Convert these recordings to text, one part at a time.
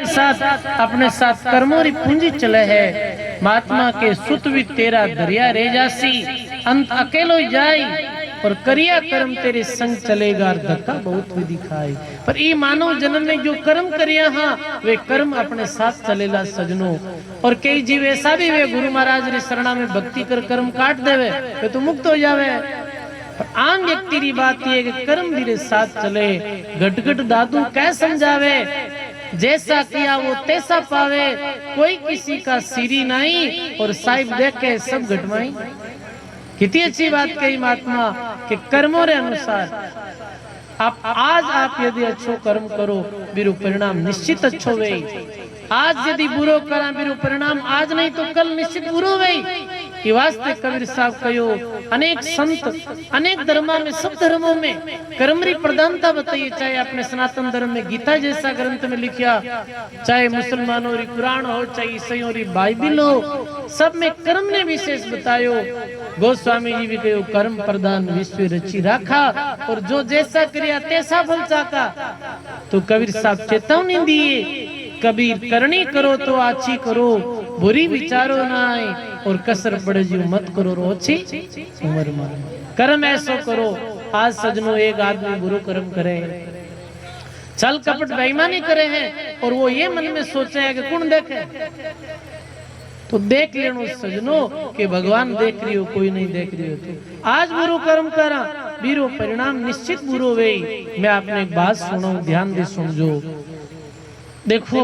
साथ अपने साथ कर्मों री पूंजी चले है। महात्मा के सुत भी तेरा दरिया रे जासी, अंत अकेलो ही जाई और करिया कर्म तेरे संग चलेगा, धक्का बहुत भी दिखाई। पर ई मानव जन्म में जो कर्म करिया हाँ वे कर्म अपने साथ चलेला सजनों। और कई जीव ऐसा भी वे गुरु महाराज रे शरणा में भक्ति कर कर्म काट देवे वे तो मुक्त हो जावे। पर आम व्यक्ति री बात ये कि कर्म भी रे साथ चले। घट घट दादू क्या समझावे, जैसा किया वो तैसा पावे, कोई किसी का सिरी नहीं और साहिब देखे सब घटवाई। कितनी अच्छी बात कही महात्मा कि कर्मों रे अनुसार आप यदि अच्छो कर्म करो बिरु परिणाम निश्चित अच्छो वे। आज यदि बुरो करा बिरु परिणाम आज नहीं तो कल निश्चित बुरो वे। कि वास्ते कबीर साहब कहो अनेक संत अनेक धर्मों में सब धर्मों में कर्म री प्रधानता बताइए। चाहे अपने सनातन धर्म में गीता जैसा ग्रंथ में लिखा, चाहे मुसलमानों री कुरान हो, चाहे ईसाइयों री बाइबिल हो, सब में कर्म ने विशेष बतायो। गोस्वामी जी भी कहो कर्म प्रधान विश्व रची राखा, और जो जैसा क्रिया तैसा फल चाका। तो कबीर साहब चेतावनी दिए, कबीर करनी करो तो अच्छी करो, बुरी विचारो ना आए और कसर पड़े जी मत करो रो अच्छी उम्र में कर्म ऐसो करो। आज सजनों एक आदमी बुरो कर्म करे, छल कपट बेईमानी करे हैं और वो ये मन में सोचे है कि कौन देखे, तो देख लेनो सजनों कि भगवान देख रही हो कोई नहीं देख रही हो। तो आज बुरो कर्म करा बीरो परिणाम निश्चित बुरो वे। मैं आपने एक बात सुनाऊं, ध्यान दे सुनजो। देखो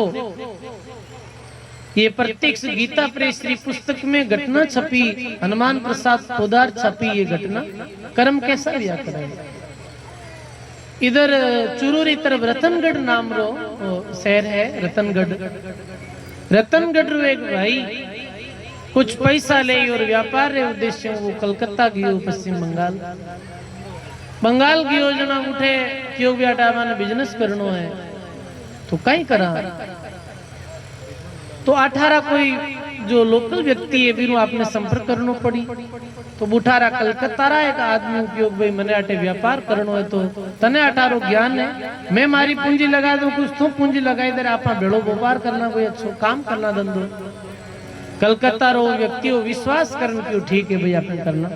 ये प्रत्यक्ष गीता प्रेस श्री पुस्तक में घटना छपी, हनुमान प्रसाद पोदार छपी ये घटना। कर्म कैसा लिया करे। इधर चुरूरी तरफ रतनगढ़ नाम रो शहर है, रतनगढ़ रो एक भाई कुछ पैसा ले और व्यापार रे उद्देश्य वो कलकत्ता गयो, पश्चिम बंगाल की योजना उठे क्यों बेटा मैंने बिजनेस करनो है तो कहीं करा। तो 18 कोई जो लोकल व्यक्ति है भी आपने संपर्क करना पड़ी। तो बुठारा कलकत्ता रहा एक आदमी उपयोग भाई मैंने अटे व्यापार करनो है तो तने 18 ज्ञान है, मैं मारी पूंजी लगा दूं कुछ तो पूंजी लगाई दे आप भेड़ो व्यापार करना कोई अच्छो काम करना धंधो। कलकत्ता रो व्यक्ति हो विश्वास करन क्यों ठीक है भाई आपने करना।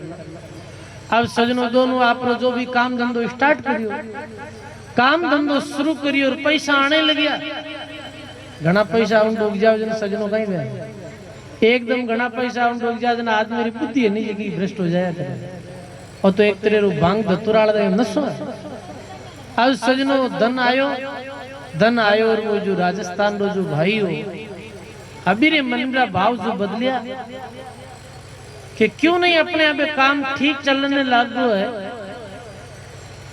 अब सजनों दोनों आप जो भी काम धंधो स्टार्ट करियो, काम धंधो शुरू करियो और पैसा आने लग गया। घना पैसा उन डूब जाओ जन सजनों कहीं वे एकदम घना पैसा उन डूब जाओ जन आदमी मेरी बुद्धि है नहीं कि भ्रष्ट हो जाया करे। और तो एक तरह रो भांग धतुराल दे नसो। अब सजनों धन आयो और वो जो राजस्थान रो जो भाई हो अभी रे मन का भाव जो बदलिया कि क्यों नहीं अपने आप काम ठीक चलने लागू है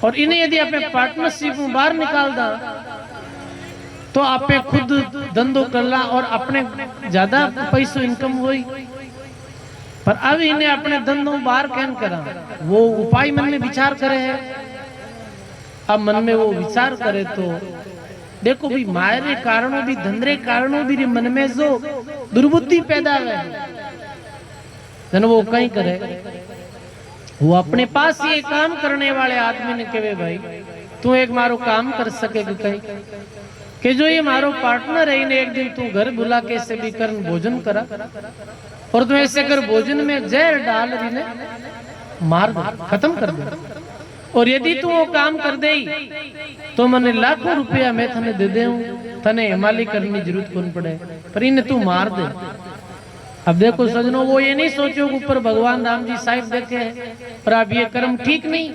और इन्हें यदि अपने पार्टनरशिप में बाहर निकाल दा तो आपे खुद धंधो करला और अपने ज्यादा पैसों इनकम हुई। पर अब इन्हें अपने धंधों बाहर कैन करा, वो उपाय मन में विचार करे है। अब मन में वो विचार करे तो देखो भी मायरे कारणों भी धंधरे कारणों भी मन में जो दुर्बुद्धि पैदा है जन वो कहीं करे। वो अपने पास ये काम करने वाले आदमी ने कहे भाई तू एक मारो काम कर सके कहीं कि जो ये मारो पार्टनर है इन्हें एक दिन तू घर बुला के से भी कर भोजन करा और तू ऐसे कर भोजन में जहर डाल ने मार खत्म कर दे। और यदि तू वो काम कर दे तो मैंने लाखों रुपया मैं थने दे दे थने हिमालय करने की जरूरत कौन पड़े, पर इन्हें तू मार दे। अब देखो सजनों वो ये नहीं सोचो ऊपर भगवान राम जी साहिब देखे पर अब ये कर्म ठीक नहीं।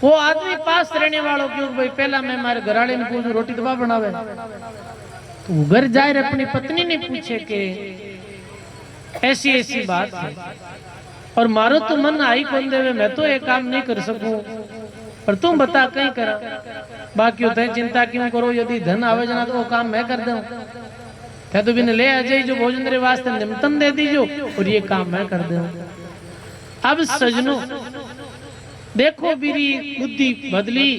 वो आदमी पास रहने वालों क्यों भाई पहला मैं मारे घराड़े में पूछूं रोटी दबा बनावे तो वो घर जाए अपनी पत्नी ने पूछे कि ऐसी ऐसी बात है और मारो तो मन आई कौन देवे मैं तो ये काम नहीं कर सकूं पर तुम बता कहीं करा। बाकी होता है चिंता क्यों करो, यदि धन आवे जना तो वो काम मैं कर दूं क्या तो बिन ले आ जाई जो भोजन रे वास्ते निमंत्रण दे दीजो और ये काम मैं कर दूं। अब सजनों देखो मेरी बुद्धि बदली,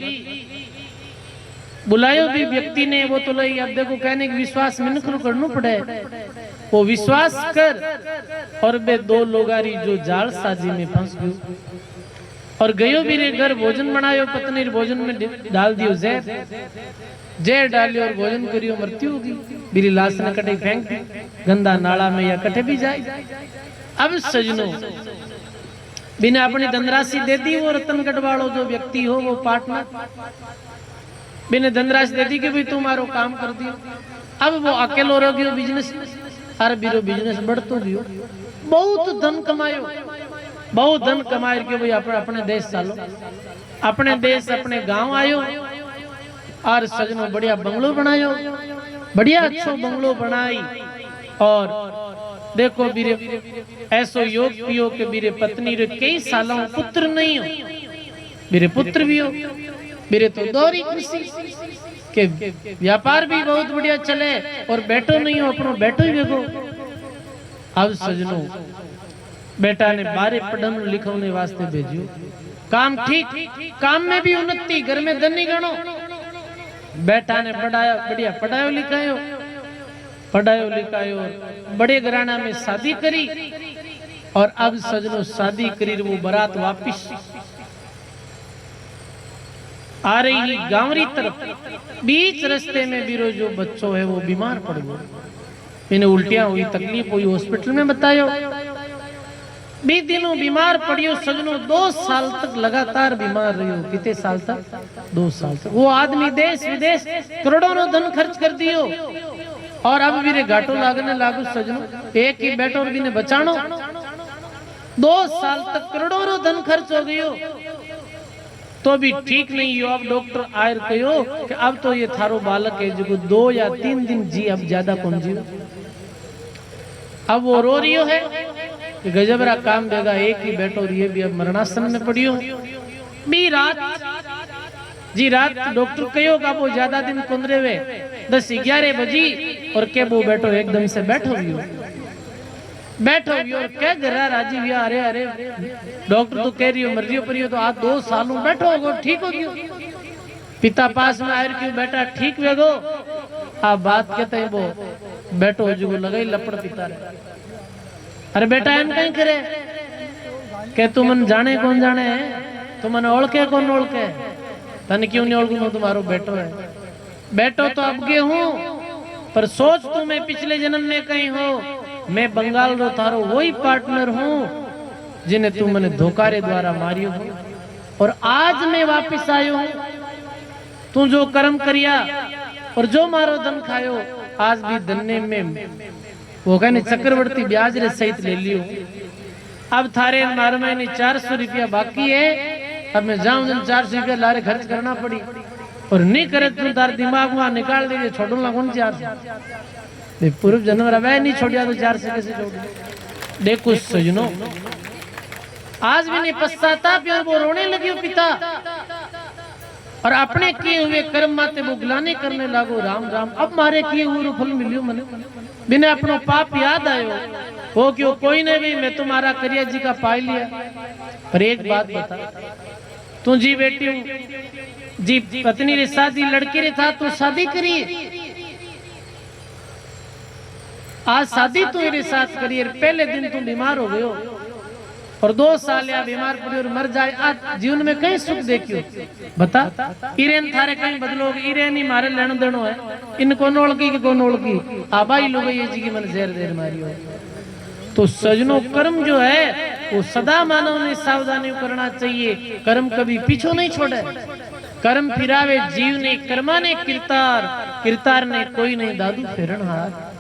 बुलायो भी व्यक्ति ने वो तो लई। अब देखो कहने की विश्वास मिनख करना पड़े, वो विश्वास कर और बे दो लोगारी जो जाल साजी में फंस गयो और गयो भी रे घर भोजन बनायो, पत्नी भोजन में डाल दियो जहर। जहर डालियो और भोजन करियो मृत्यु होगी। मेरी लाश ने कटे फेंक दी गंदा नाला में या कटे भी जाए। अब सजनों बिना अपनी धनराशि दे दी, वो रतनगढ़ वालों जो व्यक्ति हो वो पार्टनर बिना धनराशि दे दी कि भाई तुम्हारो काम कर दियो। अब वो अकेलो रह गयो बिजनेस, अरे बीरो बिजनेस बढ़तो गयो, बहुत धन कमायो, बहुत धन कमाए के भाई अपने देश चालो, अपने देश अपने गांव आयो और सजनों बढ़िया बंगलो बनायो, बढ़िया अच्छो बंगलो बनाई। और देखो बीरे ऐसो योग पियो के बीरे पत्नी रे कई सालों पुत्र नहीं हो, बीरे पुत्र भी हो, बीरे तो दौरी खुशी के व्यापार भी बहुत बढ़िया चले और बेटो नहीं हो, अपनो बेटो ही देखो। अब सजनों बेटा ने 12 पढ़ने लिखने वास्ते भेजियो, काम ठीक, काम में भी उन्नति, घर में धन नहीं गणो। बेटा ने पढ़ाया, बढ़िया पढ़ायो लिखायो, पढ़ायो लिखायो, बड़े घराना में शादी करी। और अब सजनों शादी करी वो बारात वापिस आ रही गांवरी तरफ, बीच रास्ते में बीरो जो बच्चों है वो बीमार पड़ गया, इन्हें उल्टियां हुई, तकलीफ हुई, हॉस्पिटल में बतायो। 20 दिनों बीमार पड़ियो सजनों, 2 साल तक लगातार बीमार रही हो। कितने साल तक? 2 साल तक। वो आदमी देश विदेश करोड़ों धन खर्च कर दियो और अब भी घाटो लागने लागू सजनों, एक ही बेटो भी ने बचानो। 2 साल तक करोड़ों धन खर्च हो गयो तो भी ठीक नहीं हो। अब डॉक्टर आयर कहो कि अब तो ये थारो बालक है जो 2 या 3 दिन जी, अब ज्यादा कौन जी। अब वो रो रही है कि गजबरा काम देगा, एक ही बेटो ये भी अब मरणासन में पड़ियो। बी रात जी रात डॉक्टर कहो का वो ज्यादा दिन कुंदरे हुए 10-11 बजी और के वो बेटो एकदम से बैठो भी और क्या गरा राजी भी, अरे अरे डॉक्टर तो कह रही हो मर रही हो पर तो आज 2 सालों बैठो होगो, ठीक हो गयो। पिता पास में आयर क्यों बेटा ठीक वेगो। आप बात कहते हैं वो बैठो जो लगाई लपड़ पिता रे, अरे बेटा एम कहीं करे के तू मन जाने कौन जाने है, तू मन ओळखे कौन ओळखे, तने क्यों नहीं ओळखूं, तुम्हारो बेटो है। बेटो तो अब के हूँ पर सोच तू मैं पिछले जन्म में कहीं हो, मैं बंगाल रो थारो वही पार्टनर हूँ जिन्हें तू मैंने धोखारे द्वारा मारियो हो और आज मैं वापिस आयो हूँ। तू जो कर्म करिया और जो मारो धन खायो, आज भी धन्ने में वो कहने चक्रवर्ती ब्याज रे सहित ले लियो। अब थारे मार महीने 400 रुपया बाकी है, अब मैं जाऊं जन 400 रुपया लारे खर्च करना पड़ी और नहीं करे तू तार दिमाग में निकाल दे छोड़ो ना कौन 400 पूर्व जन्म रवा नहीं छोड़िया तो 400 कैसे छोड़। देखो सजनों आज भी नहीं पश्चाताप, वो रोने लगे पिता और अपने किए हुए कर्म माते वो गिलाने करने लागो। राम राम अब मारे किए हुए फल मिलियो मने, बिना अपनो पाप याद आयो वो क्यों कोई नहीं भी मैं तुम्हारा करिया जी का पाई लिया। पर एक बात बता, तू जी बेटी जी पत्नी रे शादी लड़के रे था तो शादी करिए, आज शादी तो मेरे साथ करिए, पहले दिन तुम बीमार हो गयो और 2 साल या बीमार पड़े और मर जाए, आज जीवन में कहीं सुख देखियो बता। इरेन थारे कहीं बदलोगे, इरेन ही मारे लेनो देनो है, इनको नोलकी की को नोलकी आबाई लोग ये जी की मन जहर देर मारी हो। तो सजनों कर्म जो है वो सदा मानव ने सावधानी करना चाहिए, कर्म कभी पीछो नहीं छोड़े। कर्म फिरावे जीव ने, कर्मा ने किरतार, किरतार ने कोई नहीं दादू फेरण हार।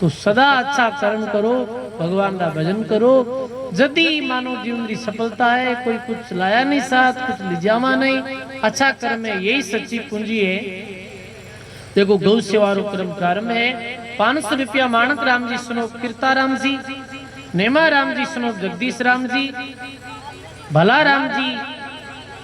तो सदा अच्छा कर्म करो, भगवान का भजन करो, जदी मानव जीवन की सफलता है। कोई कुछ लाया नहीं साथ, कुछ लिजामा नहीं, अच्छा कर्म है, यही सच्ची पूंजी है। देखो गौ सेवा क्रम प्रारंभ है। 500 रुपया माणक राम जी सुनो, कीर्ता राम जी, नेमा राम जी सुनो, जगदीश राम जी, भला राम जी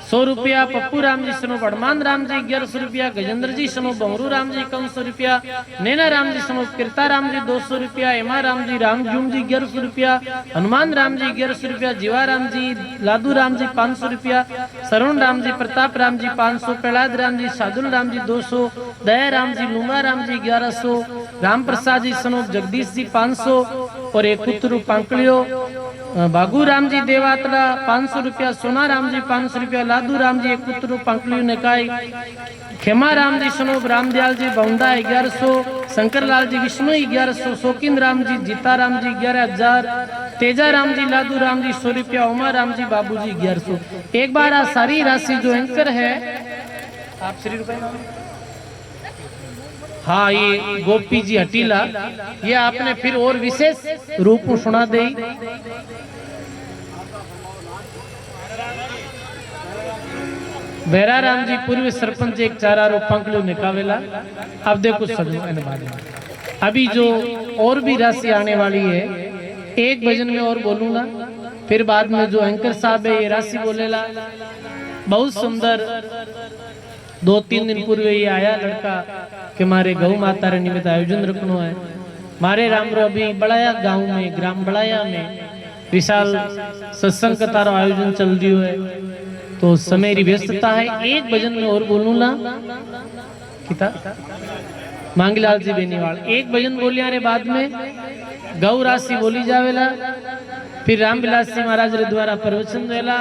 100 रुपया, पप्पू राम जी सुनो, बड़मान राम जी 1100 रुपया, गजेंद्र जी सुनो, बमरू राम जी 100 रुपया, नैना राम जी सुनो, कीर्ता राम जी 200 रुपया, हेमा राम जी, रामजूम जी 1100 रुपया, हनुमान राम जी 1100 रुपया, जीवा राम जी, लादू राम जी 500 रुपया, सरुण राम जी, प्रताप राम जी 500, प्रहलाद राम जी, साधुल राम जी 200, दया राम जी, लूमा राम जी 1100, राम प्रसाद जी सुनो, जगदीश जी 500 और एक पुत्र पांकलियो, बागू राम जी देवातड़ा 500 रुपया, सोना राम जी 500 रुपया, लादू राम जी एक पुत्र पंकलियों ने काई खेमा राम जी सनोब रामदयाल जी बौंदा 1100, शंकर लाल जी विष्णु 1100, शौकीन राम जी जीता राम जी 11,000, तेजा राम जी लादू राम जी 100 रुपया, उमा राम जी बाबू जी 1100। एक बार आ सारी राशि जो एंकर है आप श्री रुपए हाँ ये गोपी जी हटीला ये आपने फिर और विशेष रूप में सुना दे। बेरा राम जी पूर्व सरपंच एक चारा रो पंखलू निकावेला। अब देखो सब अभी जो और भी राशि आने वाली है एक भजन में और बोलूंगा, फिर बाद में जो एंकर साहब है ये राशि बोलेला। बहुत सुंदर 2-3 दिन पूर्व ये आया लड़का कि मारे गौ माता रे निमित्त आयोजन रखनो है। मारे रामरो अभी बड़ाया गांव में ग्राम बड़ाया में विशाल सत्संग का तारो आयोजन चल रही है, तो समय री व्यस्तता है। एक भजन में और बोलूंगा किता मांगीलाल जी बेनीवाल एक भजन बोलिया रे बाद में गौ राशि बोली जावेला, फिर रामविलास जी महाराज रे द्वारा प्रवचन वेला।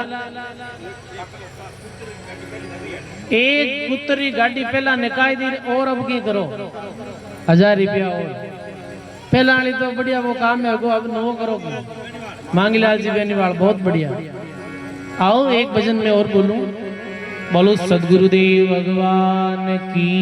एक पुत्री गाड़ी पहला निकाय दी और अब की करो 1000 रुपया और पहला वाली तो बढ़िया वो काम है, अब नो करो मांगीलाल जी बेनीवाल बहुत बढ़िया। आओ एक भजन में और बोलूं, बोलो सदगुरुदेव भगवान की।